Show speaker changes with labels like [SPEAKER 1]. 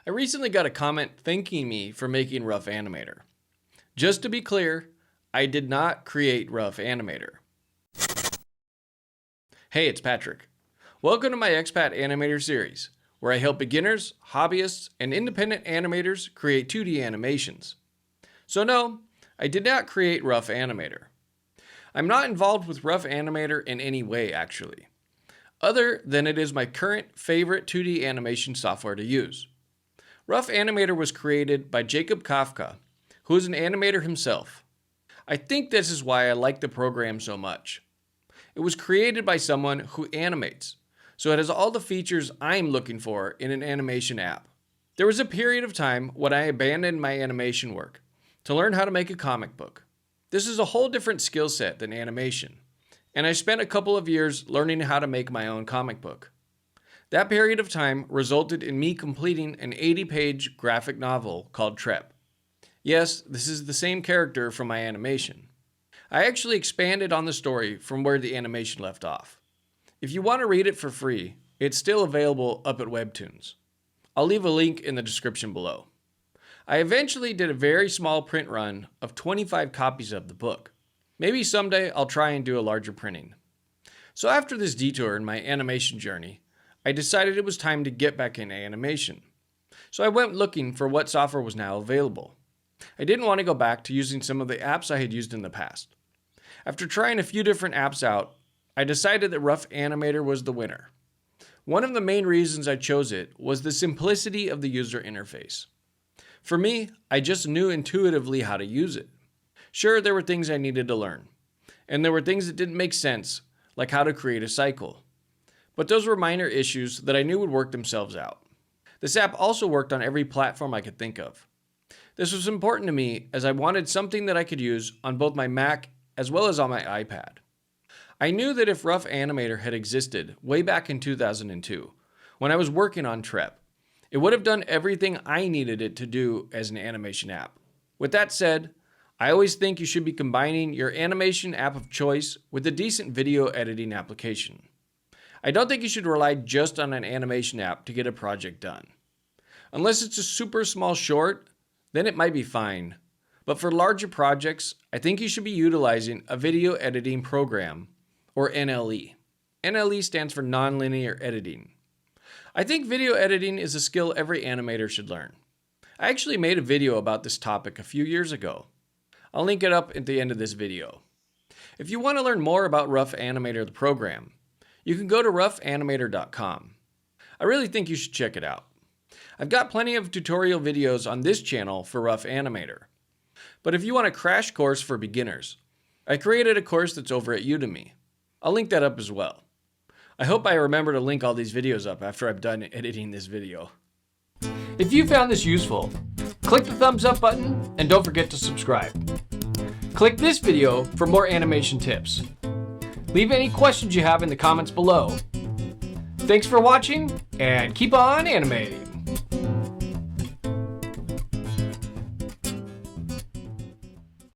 [SPEAKER 1] I recently got a comment thanking me for making Rough Animator. Just to be clear, I did not create Rough Animator. Hey, it's Patrick. Welcome to my Expat Animator series, where I help beginners, hobbyists, and independent animators create 2D animations. So no, I did not create Rough Animator. I'm not involved with Rough Animator in any way, actually, other than it is my current favorite 2D animation software to use. Rough Animator was created by KAFKA, who is an animator himself. I think this is why I like the program so much. It was created by someone who animates, so it has all the features I'm looking for in an animation app. There was a period of time when I abandoned my animation work to learn how to make a comic book. This is a whole different skill set than animation, and I spent a couple of years learning how to make my own comic book. That period of time resulted in me completing an 80-page graphic novel called TREP. Yes, this is the same character from my animation. I actually expanded on the story from where the animation left off. If you want to read it for free, it's still available up at WEBTOONS. I'll leave a link in the description below. I eventually did a very small print run of 25 copies of the book. Maybe someday I'll try and do a larger printing. So after this detour in my animation journey, I decided it was time to get back into animation. So I went looking for what software was now available. I didn't want to go back to using some of the apps I had used in the past. After trying a few different apps out, I decided that Rough Animator was the winner. One of the main reasons I chose it was the simplicity of the user interface. For me, I just knew intuitively how to use it. Sure, there were things I needed to learn, and there were things that didn't make sense, like how to create a cycle. But those were minor issues that I knew would work themselves out. This app also worked on every platform I could think of. This was important to me as I wanted something that I could use on both my Mac as well as on my iPad. I knew that if Rough Animator had existed way back in 2002, when I was working on TREP, it would have done everything I needed it to do as an animation app. With that said, I always think you should be combining your animation app of choice with a decent video editing application. I don't think you should rely just on an animation app to get a project done. Unless it's a super small short, then it might be fine. But for larger projects, I think you should be utilizing a video editing program, or NLE. NLE stands for nonlinear editing. I think video editing is a skill every animator should learn. I actually made a video about this topic a few years ago. I'll link it up at the end of this video. If you want to learn more about Rough Animator the program, you can go to roughanimator.com. I really think you should check it out. I've got plenty of tutorial videos on this channel for Rough Animator. But if you want a crash course for beginners, I created a course that's over at Udemy. I'll link that up as well. I hope I remember to link all these videos up after I'm done editing this video. If you found this useful, click the thumbs up button and don't forget to subscribe. Click this video for more animation tips. Leave any questions you have in the comments below. Thanks for watching and keep on animating.